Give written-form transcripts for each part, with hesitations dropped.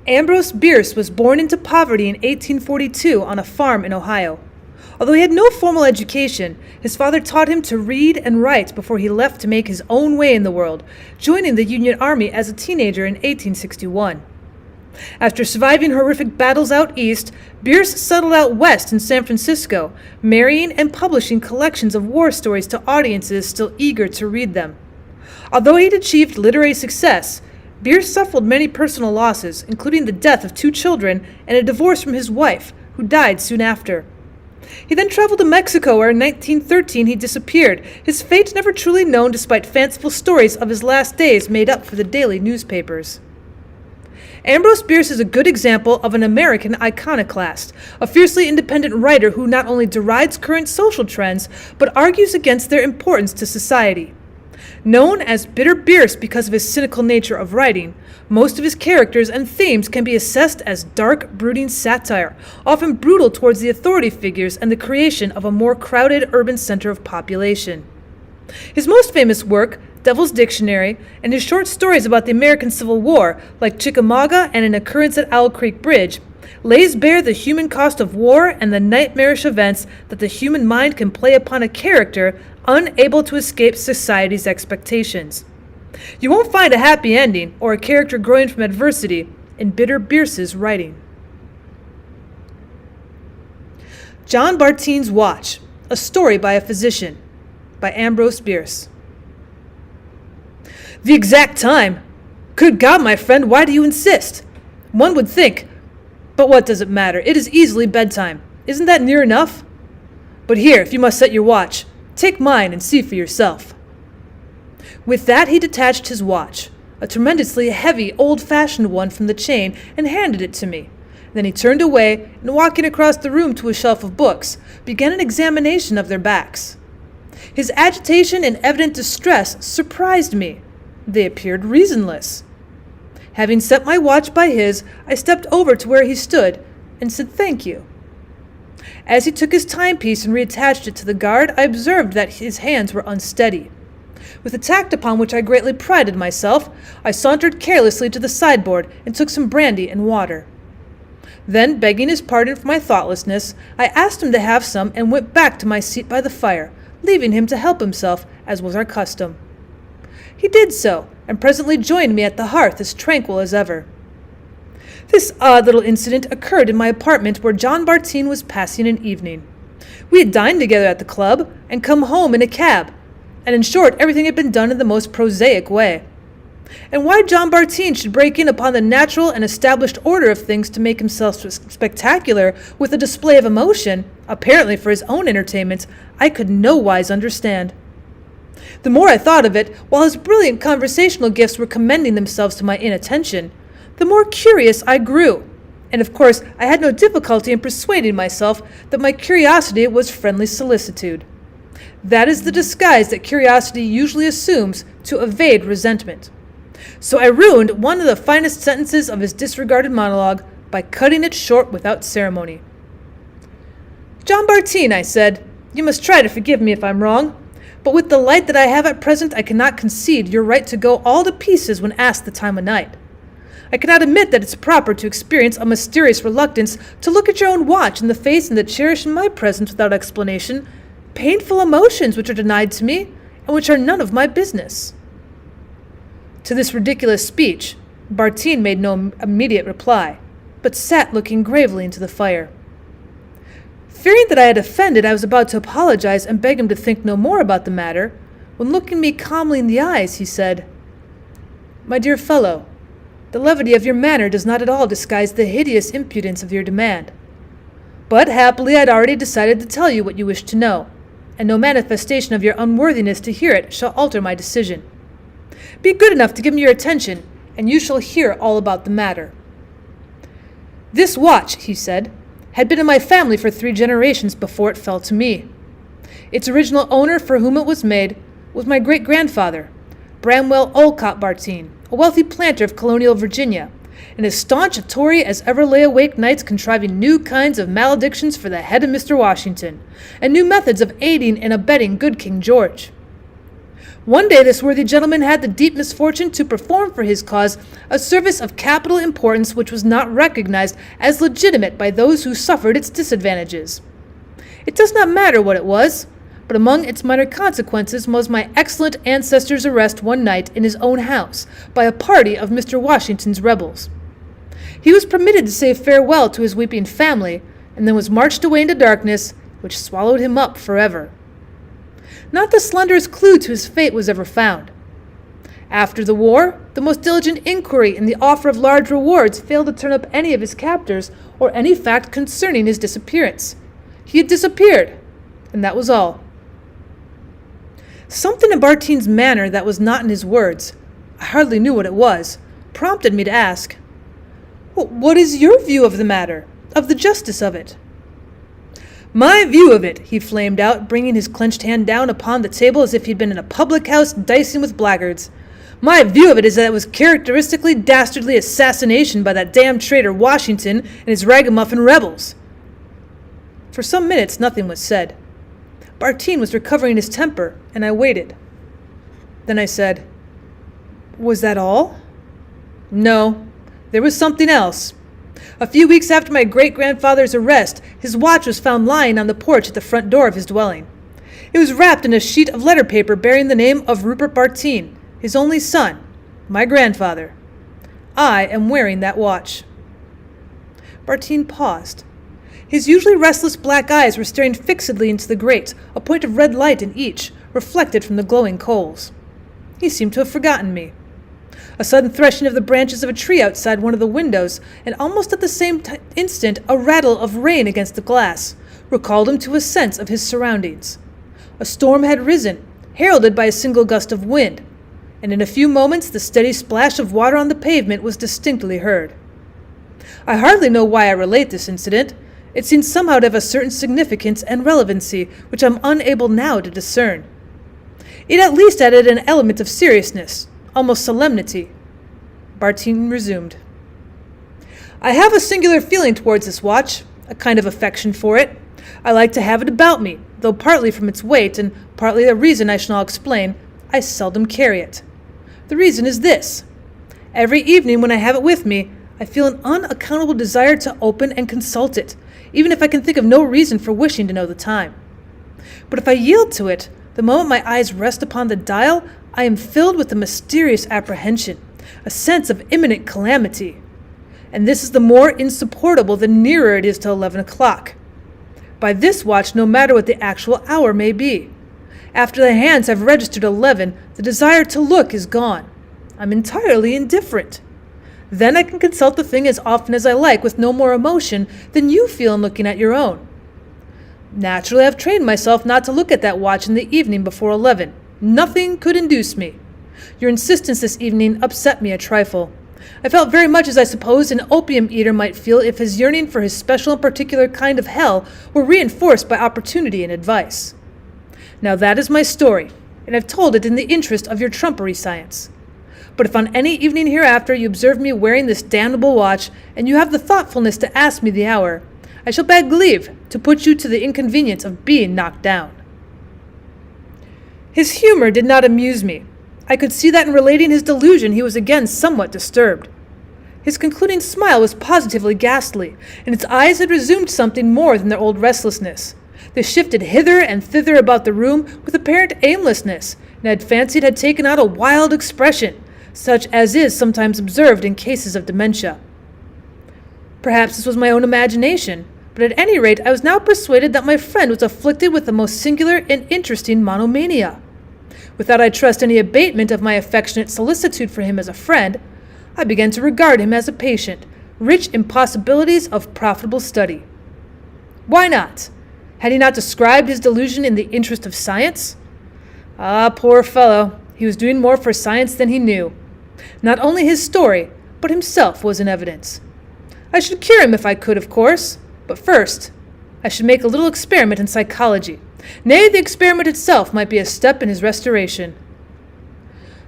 Ambrose Bierce was born into poverty in 1842 on a farm in Ohio. Although he had no formal education, his father taught him to read and write before he left to make his own way in the world, joining the Union Army as a teenager in 1861. After surviving horrific battles out east, Bierce settled out west in San Francisco, marrying and publishing collections of war stories to audiences still eager to read them. Although he'd achieved literary success, Bierce suffered many personal losses, including the death of 2 children and a divorce from his wife, who died soon after. He then traveled to Mexico, where in 1913 he disappeared, his fate never truly known despite fanciful stories of his last days made up for the daily newspapers. Ambrose Bierce is a good example of an American iconoclast, a fiercely independent writer who not only derides current social trends, but argues against their importance to society. Known as Bitter Bierce because of his cynical nature of writing, most of his characters and themes can be assessed as dark, brooding satire, often brutal towards the authority figures and the creation of a more crowded urban center of population. His most famous work, Devil's Dictionary, and his short stories about the American Civil War, like Chickamauga and An Occurrence at Owl Creek Bridge, lays bare the human cost of war and the nightmarish events that the human mind can play upon a character unable to escape society's expectations. You won't find a happy ending or a character growing from adversity in Bitter Bierce's writing. John Bartines' Watch, a story by a physician, by Ambrose Bierce. The exact time? Good God, my friend, why do you insist? One would think, but what does it matter? It is easily bedtime. Isn't that near enough? But here, if you must set your watch, take mine and see for yourself. With that, he detached his watch, a tremendously heavy, old-fashioned one from the chain, and handed it to me. Then he turned away, and walking across the room to a shelf of books, began an examination of their backs. His agitation and evident distress surprised me. They appeared reasonless. Having set my watch by his, I stepped over to where he stood and said thank you. As he took his timepiece and reattached it to the guard, I observed that his hands were unsteady. With a tact upon which I greatly prided myself, I sauntered carelessly to the sideboard and took some brandy and water. Then, begging his pardon for my thoughtlessness, I asked him to have some and went back to my seat by the fire, leaving him to help himself, as was our custom. He did so, and presently joined me at the hearth as tranquil as ever. This odd little incident occurred in my apartment where John Bartines was passing an evening. We had dined together at the club, and come home in a cab, and in short everything had been done in the most prosaic way. And why John Bartines should break in upon the natural and established order of things to make himself spectacular with a display of emotion, apparently for his own entertainment, I could nowise understand. The more I thought of it, while his brilliant conversational gifts were commending themselves to my inattention, the more curious I grew, and of course I had no difficulty in persuading myself that my curiosity was friendly solicitude. That is the disguise that curiosity usually assumes to evade resentment. So I ruined one of the finest sentences of his disregarded monologue by cutting it short without ceremony. John Bartines, I said, you must try to forgive me if I'm wrong, but with the light that I have at present, I cannot concede your right to go all to pieces when asked the time of night. I cannot admit that it's proper to experience a mysterious reluctance to look at your own watch in the face and to cherish in my presence without explanation painful emotions which are denied to me and which are none of my business. To this ridiculous speech, Bartines made no immediate reply, but sat looking gravely into the fire. Fearing that I had offended, I was about to apologize and beg him to think no more about the matter, when looking me calmly in the eyes, he said, My dear fellow, the levity of your manner does not at all disguise the hideous impudence of your demand. But happily I had already decided to tell you what you wish to know, and no manifestation of your unworthiness to hear it shall alter my decision. Be good enough to give me your attention, and you shall hear all about the matter. This watch, he said, had been in my family for 3 generations before it fell to me. Its original owner for whom it was made was my great-grandfather, Bramwell Olcott Bartines, a wealthy planter of colonial Virginia, and as staunch a Tory as ever lay awake nights contriving new kinds of maledictions for the head of Mr. Washington, and new methods of aiding and abetting good King George. One day this worthy gentleman had the deep misfortune to perform for his cause a service of capital importance which was not recognized as legitimate by those who suffered its disadvantages. It does not matter what it was, but among its minor consequences was my excellent ancestor's arrest one night in his own house by a party of Mr. Washington's rebels. He was permitted to say farewell to his weeping family, and then was marched away into darkness, which swallowed him up forever. Not the slenderest clue to his fate was ever found. After the war, the most diligent inquiry and the offer of large rewards failed to turn up any of his captors or any fact concerning his disappearance. He had disappeared, and that was all. Something in Bartines' manner that was not in his words, I hardly knew what it was, prompted me to ask, "What is your view of the matter, of the justice of it?" "My view of it," he flamed out, bringing his clenched hand down upon the table as if he'd been in a public house dicing with blackguards. "My view of it is that it was characteristically dastardly assassination by that damned traitor Washington and his ragamuffin rebels." For some minutes nothing was said. Bartines was recovering his temper, and I waited. Then I said, "Was that all?" "No, there was something else. A few weeks after my great-grandfather's arrest, his watch was found lying on the porch at the front door of his dwelling. It was wrapped in a sheet of letter paper bearing the name of Rupert Bartines, his only son, my grandfather. I am wearing that watch." Bartines paused. His usually restless black eyes were staring fixedly into the grate, a point of red light in each, reflected from the glowing coals. He seemed to have forgotten me. A sudden threshing of the branches of a tree outside one of the windows, and almost at the same instant a rattle of rain against the glass, recalled him to a sense of his surroundings. A storm had risen, heralded by a single gust of wind, and in a few moments the steady splash of water on the pavement was distinctly heard. I hardly know why I relate this incident. It seems somehow to have a certain significance and relevancy which I am unable now to discern. It at least added an element of seriousness, almost solemnity. Bartines resumed. "I have a singular feeling towards this watch, a kind of affection for it. I like to have it about me, though partly from its weight and partly a reason I shall now explain, I seldom carry it. The reason is this. Every evening when I have it with me, I feel an unaccountable desire to open and consult it, even if I can think of no reason for wishing to know the time. But if I yield to it, the moment my eyes rest upon the dial, I am filled with a mysterious apprehension, a sense of imminent calamity. And this is the more insupportable the nearer it is to 11 o'clock. By this watch, no matter what the actual hour may be. After the hands have registered 11, the desire to look is gone. I'm entirely indifferent. Then I can consult the thing as often as I like with no more emotion than you feel in looking at your own. Naturally, I've trained myself not to look at that watch in the evening before 11. Nothing could induce me. Your insistence this evening upset me a trifle. I felt very much as I suppose an opium eater might feel if his yearning for his special and particular kind of hell were reinforced by opportunity and advice. Now that is my story, and I've told it in the interest of your trumpery science. But if on any evening hereafter you observe me wearing this damnable watch, and you have the thoughtfulness to ask me the hour, I shall beg leave to put you to the inconvenience of being knocked down." His humor did not amuse me. I could see that in relating his delusion he was again somewhat disturbed. His concluding smile was positively ghastly, and its eyes had resumed something more than their old restlessness. They shifted hither and thither about the room with apparent aimlessness, and I had fancied had taken on a wild expression, such as is sometimes observed in cases of dementia. Perhaps this was my own imagination, but at any rate I was now persuaded that my friend was afflicted with the most singular and interesting monomania. Without, I trust, any abatement of my affectionate solicitude for him as a friend, I began to regard him as a patient, rich in possibilities of profitable study. Why not? Had he not described his delusion in the interest of science? Ah, poor fellow, he was doing more for science than he knew. Not only his story, but himself was in evidence. I should cure him if I could, of course, but first, I should make a little experiment in psychology. Nay, the experiment itself might be a step in his restoration.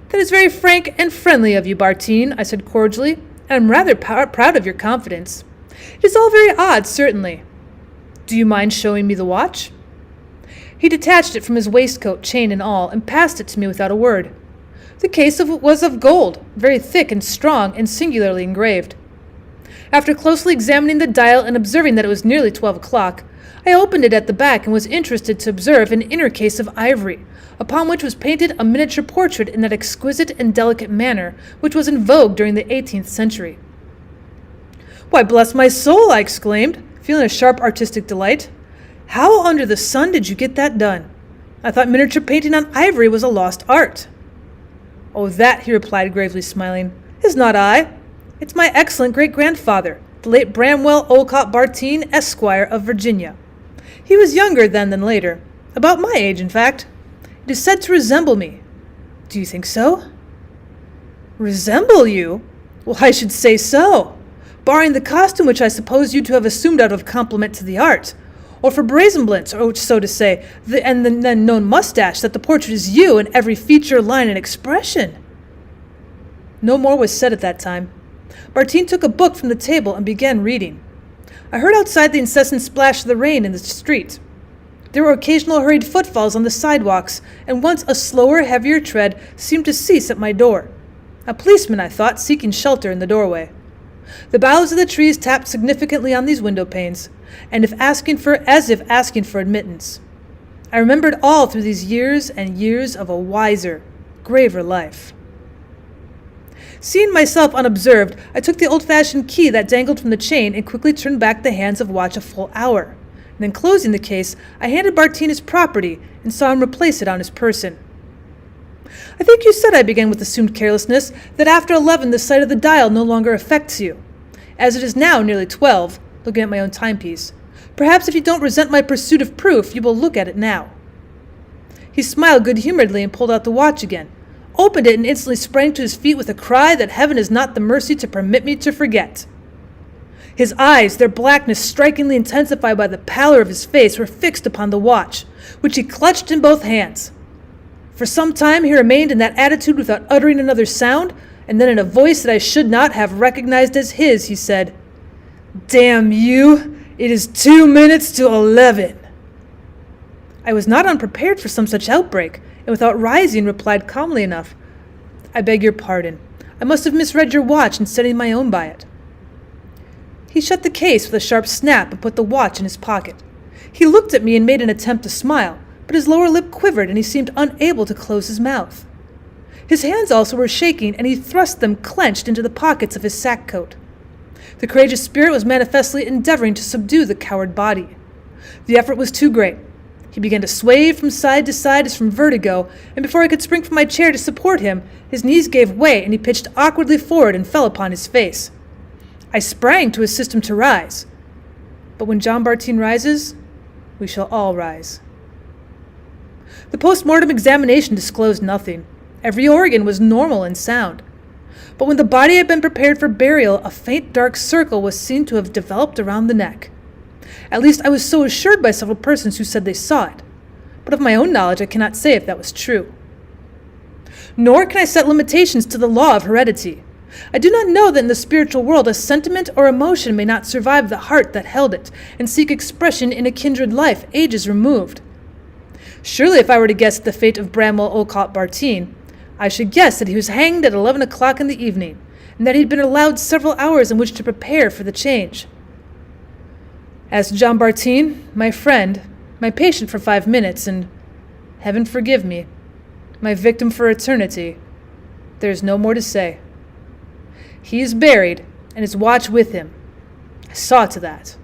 "That is very frank and friendly of you, Bartines," I said cordially, "and I'm rather proud of your confidence. It is all very odd, certainly. Do you mind showing me the watch?" He detached it from his waistcoat, chain and all, and passed it to me without a word. The case was of gold, very thick and strong, and singularly engraved. After closely examining the dial and observing that it was nearly 12 o'clock, I opened it at the back and was interested to observe an inner case of ivory, upon which was painted a miniature portrait in that exquisite and delicate manner which was in vogue during the 18th century. "Why, bless my soul!" I exclaimed, feeling a sharp artistic delight. "How under the sun did you get that done? I thought miniature painting on ivory was a lost art." "Oh, that," he replied, gravely smiling, "is not I. It's my excellent great-grandfather, the late Bramwell Olcott Bartine, Esquire, of Virginia. He was younger then than later, about my age, in fact. It is said to resemble me. Do you think so?" "Resemble you? Well, I should say so. Barring the costume which I suppose you to have assumed out of compliment to the art, or for brazenblance, or so to say, and the then known mustache, that the portrait is you in every feature, line, and expression." No more was said at that time. Bartine took a book from the table and began reading. I heard outside the incessant splash of the rain in the street. There were occasional hurried footfalls on the sidewalks, and once a slower, heavier tread seemed to cease at my door. A policeman, I thought, seeking shelter in the doorway. The boughs of the trees tapped significantly on these window panes, as if asking for admittance. I remembered all through these years and years of a wiser, graver life. Seeing myself unobserved, I took the old-fashioned key that dangled from the chain and quickly turned back the hands of watch a full hour. And then closing the case, I handed Bartine his property and saw him replace it on his person. "I think you said," I began with assumed carelessness, "that after 11 the sight of the dial no longer affects you. As it is now nearly 12, looking at my own timepiece, perhaps if you don't resent my pursuit of proof, you will look at it now." He smiled good-humoredly and pulled out the watch again, opened it, and instantly sprang to his feet with a cry that heaven has not the mercy to permit me to forget. His eyes, their blackness strikingly intensified by the pallor of his face, were fixed upon the watch, which he clutched in both hands. For some time he remained in that attitude without uttering another sound, and then in a voice that I should not have recognized as his, he said, "Damn you! It is 2 minutes to 11. I was not unprepared for some such outbreak, and without rising replied calmly enough, "I beg your pardon. I must have misread your watch in setting my own by it." He shut the case with a sharp snap and put the watch in his pocket. He looked at me and made an attempt to smile, but his lower lip quivered and he seemed unable to close his mouth. His hands also were shaking, and he thrust them clenched into the pockets of his sack coat. The courageous spirit was manifestly endeavoring to subdue the coward body. The effort was too great. He began to sway from side to side as from vertigo, and before I could spring from my chair to support him, his knees gave way and he pitched awkwardly forward and fell upon his face. I sprang to assist him to rise. But when John Bartine rises, we shall all rise. The post-mortem examination disclosed nothing. Every organ was normal and sound. But when the body had been prepared for burial, a faint dark circle was seen to have developed around the neck. At least I was so assured by several persons who said they saw it. But of my own knowledge I cannot say if that was true. Nor can I set limitations to the law of heredity. I do not know that in the spiritual world a sentiment or emotion may not survive the heart that held it, and seek expression in a kindred life ages removed. Surely if I were to guess the fate of Bramwell Olcott Bartine, I should guess that he was hanged at 11 o'clock in the evening, and that he had been allowed several hours in which to prepare for the change. As to John Bartine, my friend, my patient for 5 minutes, and, heaven forgive me, my victim for eternity, there is no more to say. He is buried, and his watch with him. I saw to that.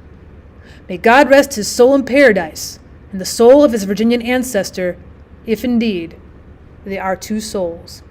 May God rest his soul in paradise, and the soul of his Virginian ancestor, if indeed they are two souls.